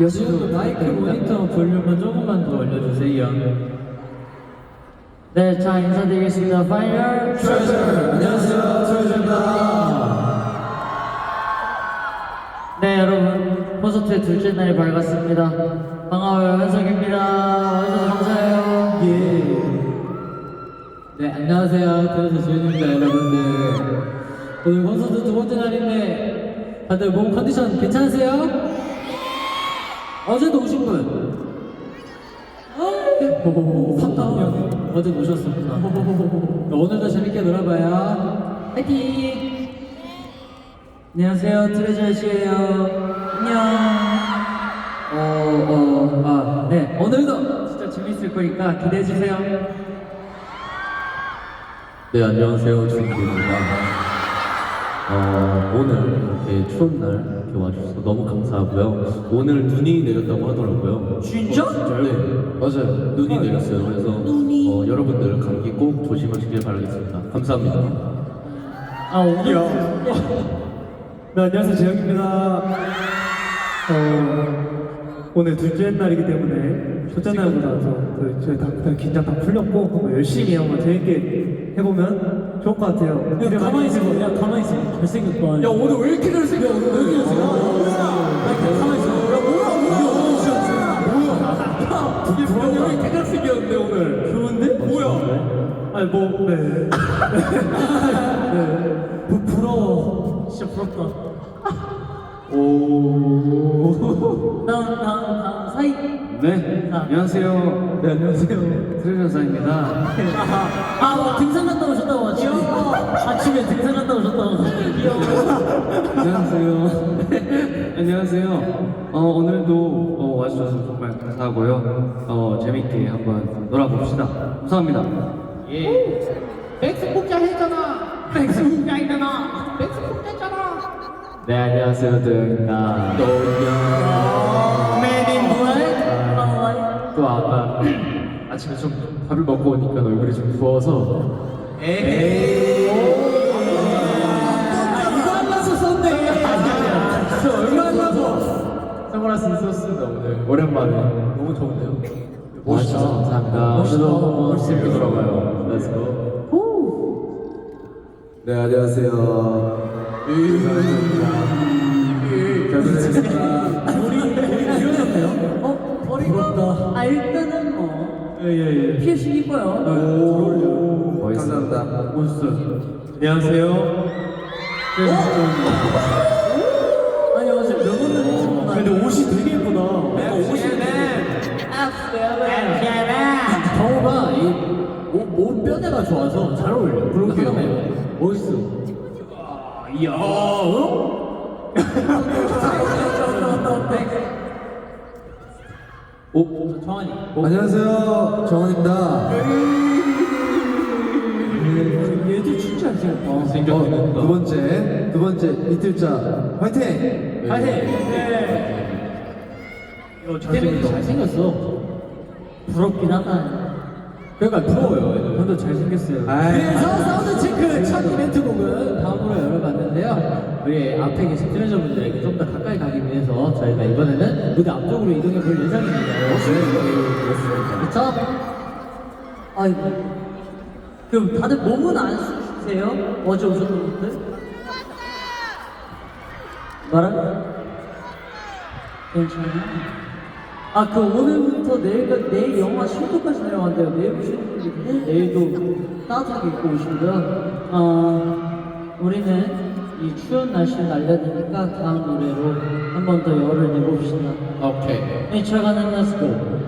지금 마이크 모니터 볼륨만 조금만 더 올려주세요. 네, 자 인사드리겠습니다. 파이널 트레저. 안녕하세요, 트레저입니다. 네, 여러분 콘서트의 둘째 날이 밝았습니다. 반가워요, 현석입니다. 와주셔서 감사해요. 예. 네, 안녕하세요, 트레저 지현입니다, 여러분들. 오늘 콘서트 두 번째 날인데 다들 몸 컨디션 괜찮으세요? 어제도 오신 분? 상담형 어제 오셨습니다. 오늘도 재밌게 놀아봐요. 화이팅! 안녕하세요, 트레저 씨예요. 안녕. 네, 오늘도 진짜 재밌을 거니까 기대해 주세요. 네, 안녕하세요, 준규입니다. 오늘 이렇게 추운 날 이렇게 와주셔서 너무 감사하고요. 오늘 눈이 내렸다고 하더라고요. 진짜? 네, 맞아요. 눈이 내렸어요. 그래서 여러분들 감기 꼭 조심하시길 바라겠습니다. 감사합니다. 오늘 네, 안녕하세요, 재영입니다. 오늘 둘째 날이기 때문에 첫째 날보다 저희 다 긴장 다 풀렸고 열심히 한번 재밌게 해보면 좋을 것 같아요. 야, 가만히 있어. 야, 가만히 있어. 잘생겼다. 야, 오늘 왜 이렇게 잘생겨? 야, 오늘 왜 이렇게 잘생겨? 가만히 있어. 야, 뭐야? 이게 뭐야? 왜 이렇게 잘생겼는데, 오늘? 좋은데? 뭐야? 아니, 네. 네. 부러워. 진짜 부럽다. 다음 사이. 네, 안녕하세요. 네, 안녕하세요. 트레저사입니다. 등산 갔다 오셨다고 아침에 등산 갔다 오셨다고. 안녕하세요. 안녕하세요. 오늘도 와주셔서 정말 감사하고요. 재밌게 한번 놀아봅시다. 감사합니다. 예. 백스 복자 했잖아. 백스 복자 했잖아. 백스 복자 했잖아. 네, 안녕하세요, 도영입니다. 또 아까 아침에 좀 밥을 먹고 오니까 얼굴이 좀 부어서 에이. 이거 하려고 썼네. 저 얼굴 하려고. 선글라스는 썼습니다. 오늘 오랜만에 너무 좋은데요? 멋있어. 감사합니다. 오늘도 멋있게 돌아가요. 렛츠고. 네, 안녕하세요. 우리 이러셨네요? 부럽다. 일단은 예. 피해식 이뻐요. 감사합니다. 멋있어요. 안녕하세요. 아니 어제 명언을 해주구나. 근데 옷이 되게 예쁘다. 정우가 옷 뼈대가 좋아서 잘 어울려. 그러게요. 멋있어. 이야. 정한이. 안녕하세요, 정원입니다. 얘도 진짜 잘생겼다. 생겼으니까. 두 번째 이틀자 화이팅! 파이팅! 네. 잘생겼어. 부럽긴 하다. 그러니까 부러워요. 저도 잘생겼어요. 그래서 사운드 체크 첫 이벤트 곡은 다음으로 열어봤는데요. 우리 앞에 계신 트레저분들에게 좀 더 가까이 가기 위해서 저희가 이번에는 무대 앞쪽으로 이동해 볼 예정입니다. 그렇죠? 아이고. 그럼 다들 몸은 안 쓰세요? 어제 오셨던 분들? 말아? 괜찮아? 아, 그 오늘부터 내일 영하 10도까지 내려간대요. 내일 오시는 분들이 내일도 따뜻하게 입고 오시고요. 우리는 이 추운 날씨를 날려드니까 다음 노래로 한 번 더 열을 내봅시다. 오케이. 미쳐가는 Let's go.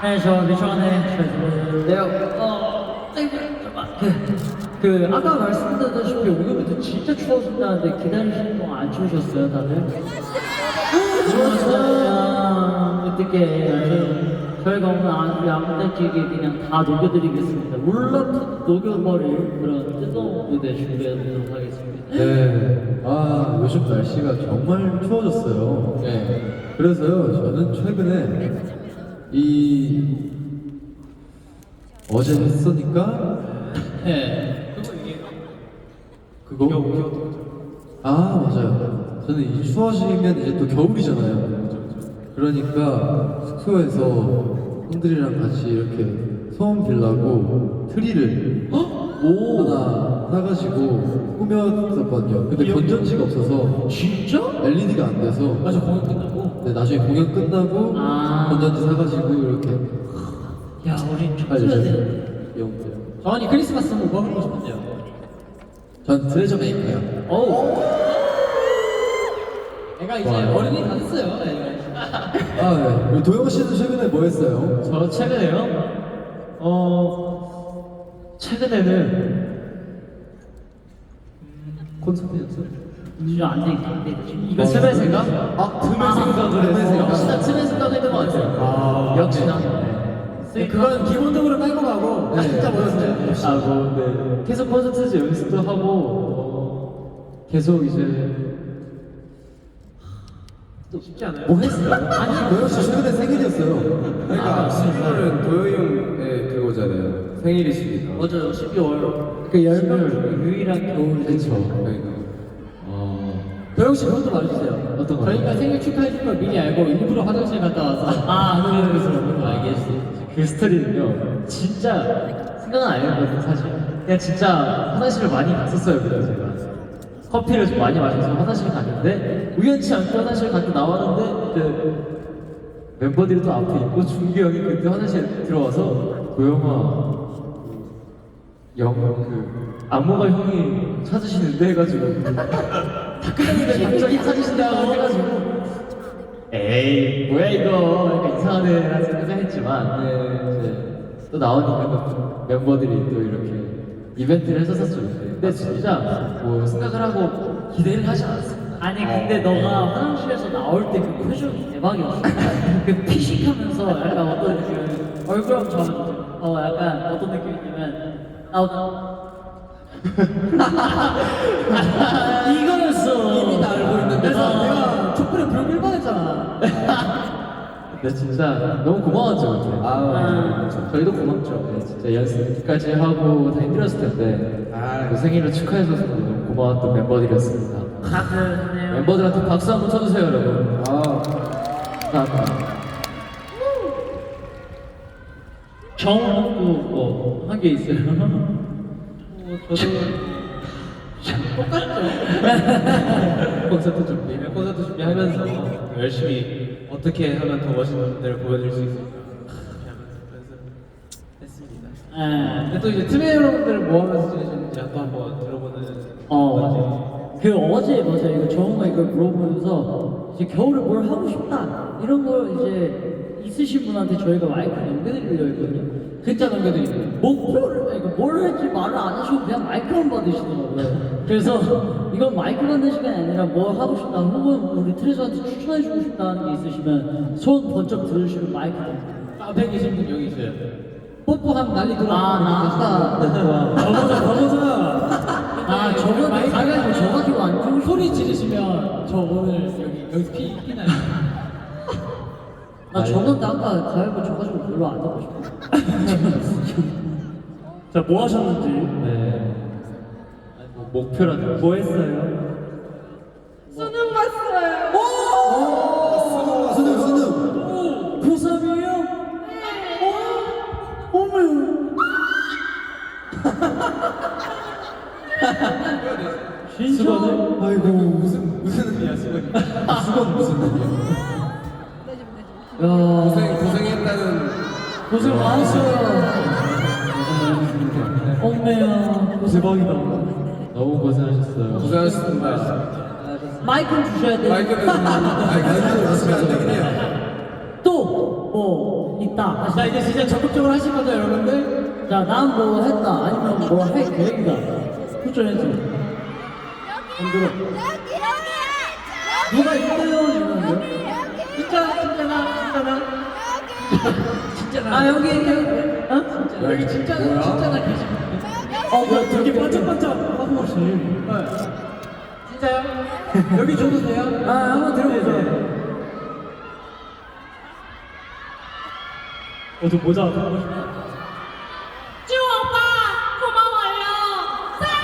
네, 저 미쳐가네 잘 들었는데요. 아까 말씀드렸다시피 오늘부터 진짜 추워진다는데 기다리시는 동안 안 추우셨어요, 다들? 추웠어요. 어떡해. 저희가 오늘 아주 양대지게 그냥 다 녹여드리겠습니다. 물론 녹여버릴 그런 뜨거운 무대 준비해보도록 하겠습니다. 네. 아, 요즘 날씨가 정말 추워졌어요. 네. 그래서요, 저는 최근에 어제 했으니까 네. 그거? 아, 맞아요. 저는 이 추워지면 이제 또 겨울이잖아요. 그러니까 숙소에서 형들이랑 같이 이렇게 소원 빌라고 트리를 하나 사가지고 꾸몄었거든요. 근데 건전지가 없어서 진짜? LED가 안 돼서 맞아, 공연 끝나고. 네, 나중에 공연 끝나고 아. 건전지 사가지고 이렇게 야, 우리 알려줘야 춤춰야 돼. 돼. 영들. 정환이 크리스마스 선물 뭐 하고 싶은데요? 전 트레저 메이커요. 어우. 애가 이제 어른이 다 됐어요. 애가. 아, 네. 우리 도영 씨는 최근에 뭐 했어요? 저 최근에요? 최근에는 콘서트였어요? 진짜 안 되겠다, 안 되겠다. 지금 이거 틈의 생각? 틈의 생각을 해서. 역시나 틈의 생각했던 것 같아요. 역시나. 네, 그건 기본적으로 깔고 가고 네. 진짜 멋있어요. 네. 계속 콘서트에서 연습도 하고 계속 이제 또 쉽지 않아요. 뭐 했어요? 아니 도영 씨 최근에 생일이었어요. 그러니까 11월은 도효이 형의 그거잖아요. 생일이시니까. 맞아요, 12월. 그 열명 유일한 겨울. 그렇죠. 그러니까. 도영 씨 그것도 말해주세요. 어떤 거요? 저희가 생일 축하해줄 걸 미리 알고 일부러 화장실 갔다 와서 그래서 알겠어요. 그 스토리는요, 진짜 생각은 안 했거든요, 사실. 그냥 진짜 화장실을 많이 갔었어요, 그래서 제가. 커피를 좀 많이 마셔서 화장실 갔는데, 우연치 않게 화장실 갔다 나왔는데, 그 멤버들이 또 앞에 있고, 준규 형이 그때 화장실 들어와서, 도영아, 안무가 형이 찾으시는데 해가지고, 다 끝났는데 갑자기 찾으신다고 해가지고, 에이 뭐야 이거 약간 이상하네 라는 생각을 했지만 이제 또 나오니까 또 멤버들이 또 이렇게 이벤트를 했었었죠. 근데 진짜 뭐 생각을 하고 기대를 하지 않았습니다. 아니 근데 너가 화장실에서 나올 때 그 표정이 대박이었어. 그 피식하면서 약간 어떤 그 얼굴 한번 잡아주세요. 약간 어떤 느낌이냐면 이거였어. 이미 다 알고 있는데 그래서 내가 촛불에 불 끌 뻔했잖아. 근데 진짜 너무 고마웠죠. 그때. 저희도 고맙죠. 네, 진짜 연습까지 하고 다 힘들었을 텐데 그 생일을 축하해줘서 너무 고마웠던 멤버들이었습니다. 다들 멤버들한테 박수 한번 쳐주세요, 여러분. 감사합니다. 정우도 뭐한 게 있어요. 콘서트 준비하면서 열심히 어떻게 하면 더 멋있는 무대를 보여줄 수 있을까 그렇게 하면서 연습했습니다. 근데 또 이제 트메 여러분들은 뭐 하면서 지내셨는지 또 한번 들어보는 맞아. 그 어제 맞아 이거 정우가 이걸 물어보면서 이제 겨울에 뭘 하고 싶다 이런 걸 이제 있으신 분한테 저희가 마이크를 넘겨드리려 했거든요. 글자 넘겨드리면 목표를 그러니까 뭘 할지 말을 안 하시고 그냥 마이크만 받으시더라고요. 그래서 이건 마이크 받는 시간이 아니라 뭘 하고 싶다 혹은 우리 트레저한테 추천해주고 싶다는 게 있으시면 손 번쩍 들으시면 마이크 앞에 계신 분 여기 있어요. 뽀뽀하면 난리 돌아. 나 아까 저보자. 저거 가위바위보 저 가지고 안 좋은 소리 지르시면 저 오늘 여기 피 나요. 나 저건 아까 가위바위보 저 가지고 별로 안 하고 싶어. 자, 뭐 하셨는지, 네. 목표라든지 뭐 했어요? 수능 봤어요. 수능. 고3이에요? 수건을 아이고, 무슨 의미야, 수건이. 수건 무슨 의미야? 고생했다는 고생 많았어요. 엄매야. 대박이다. 너무 고생하셨어요. 고생하셨습니다. 마이크는 주셔야 돼. 마이크는 왔으면 안 되긴 해요. 또 뭐 있다. 자 이제 진짜 적극적으로 하실 거죠 여러분들? 자, 난 뭐 했다. 아니면 뭐 할 계획이다. 후전해서. 여기 누가 있어요? 이러는데요? 여기 있잖아. 여기 아 여기 여기 진짜 나 계시. 뭐야 되게 반짝반짝 하고 오시네. 진짜요? 여기 줘도 돼요? 아 한번 들어보죠. 저 모자 하고 싶어. 쭈 오빠 고마워요. 생일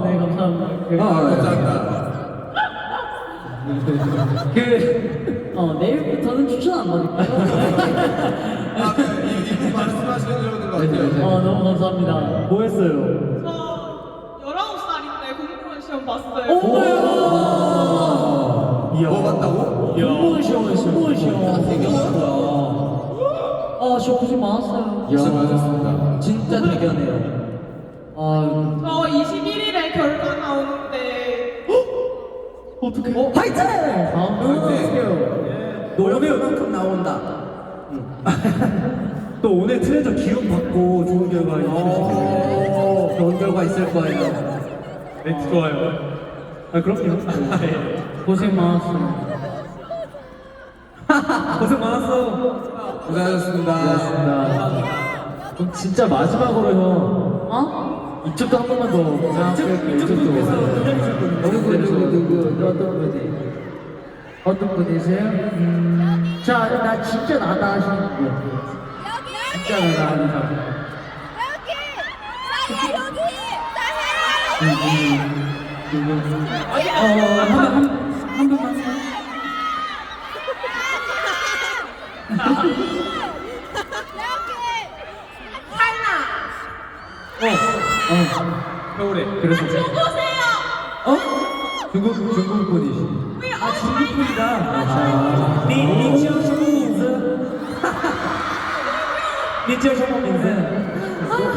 네 감사합니다. 내일부터는 추천 안 받을까요? 너무 감사합니다. 뭐 했어요? 저 19살인데 공무원 시험 봤어요. 이야. 뭐 봤다고? 공무원 시험. 저 고생 많았어요. 고생 많으셨습니다. 진짜 대견해요. 저 21일에 결과 나오는데 화이팅! 노력의 만큼 나온다. 또 오늘 트레저 기운 받고 좋은 결과 있으시겠네요. 좋은 결과 있을 거예요. 멘트 좋아요. 아 그럼요. 고생 많았어요. 고생 많았어. 고생하셨습니다. 그럼 진짜 마지막으로 형 어? 이쪽도 한 번만 더. 이쪽도. 누구 어떤 분이세요? 자, 나 진짜 나다 하시는 분. 진짜 나다 하는 사람. 한 번만. 겨울에 누구세요? 중국 분이시. 중국분이다. 니치어 셔먼민즈. 니치어 셔먼민즈.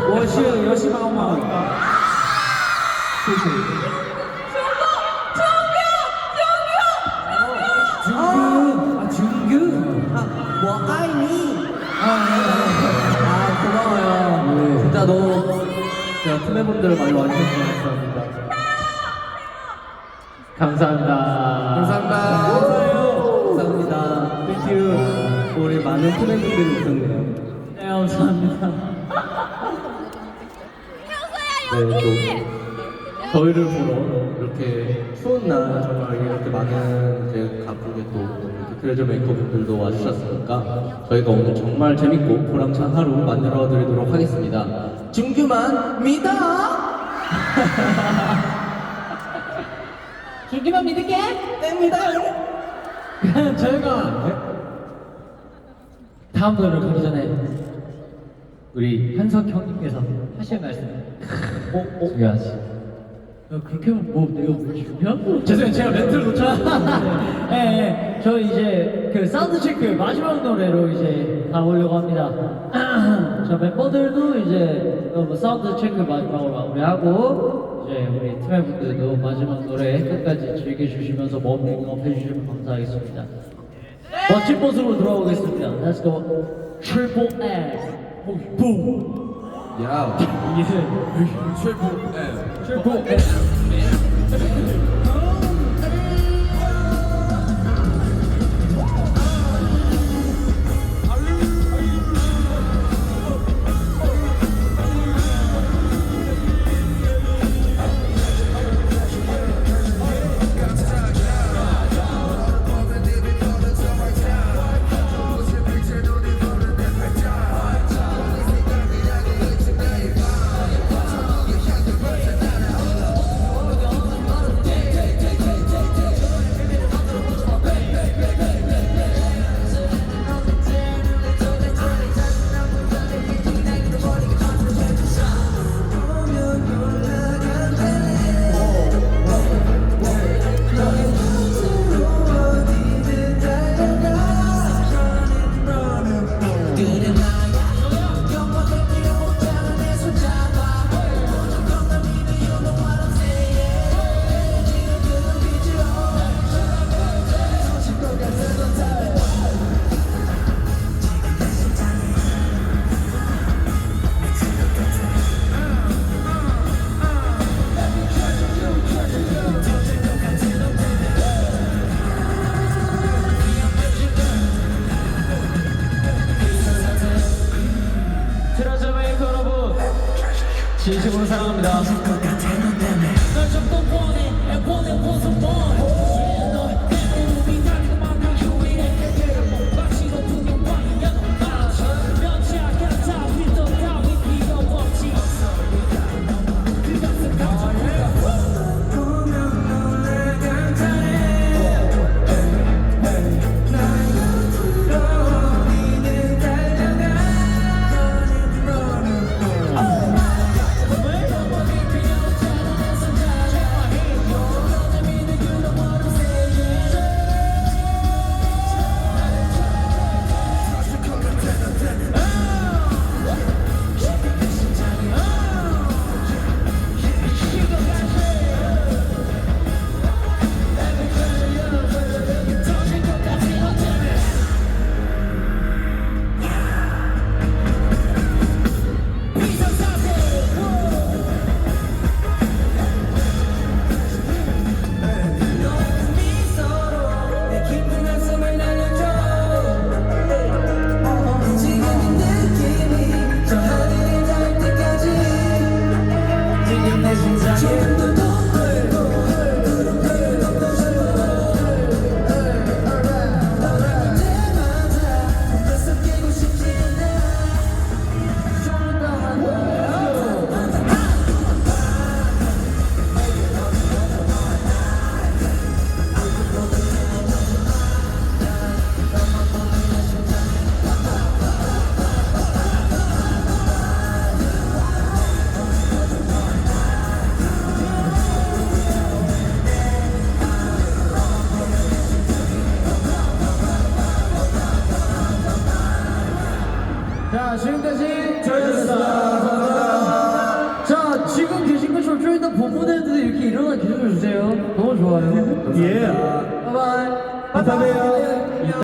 我是游戏妈妈。 고마워요. 진짜 너무 제가 투매분들을 많이 와주셔서 감사합니다. 감사합니다. 감사합니다. 땡큐. 우리 많은 투매분들이 있었네요. 네, 감사합니다. 네, 또 저희를 보러 이렇게 추운 날 정말 이렇게 많은 이제 각국의 또 이렇게 트레저 메이커 분들도 와주셨으니까 저희가 오늘 정말 재밌고 보람찬 하루 만들어 드리도록 하겠습니다. 준규만 믿어! 준기만 믿을게. 저희가 다음 노래를 가기 전에 우리 한석 형님께서 하실 말씀 중요하지. 그렇게 하면 뭐 내가 뭐 준비한 죄송해요, 제가 멘트를 놓쳤는데. 네, 저 이제 그 사운드 체크 마지막 노래로 이제 가보려고 합니다. 자 멤버들도 이제 뭐 사운드 체크 마지막으로 마무리하고 이제 우리 팀의 분들도 마지막 노래 끝까지 즐겨주시면서 워밍업 해주시면 감사하겠습니다. 멋진 모습으로 돌아오겠습니다. Let's go. Triple M. 붐. 야. 최고. 진심으로 사랑합니다. 자, 지금까지 저희였습니다. 자, 지금 계신 것처럼 좀 이따 본무대도 이렇게 일어나 계셔주세요. 너무 좋아요. 예. 바이바이. 감사합니다.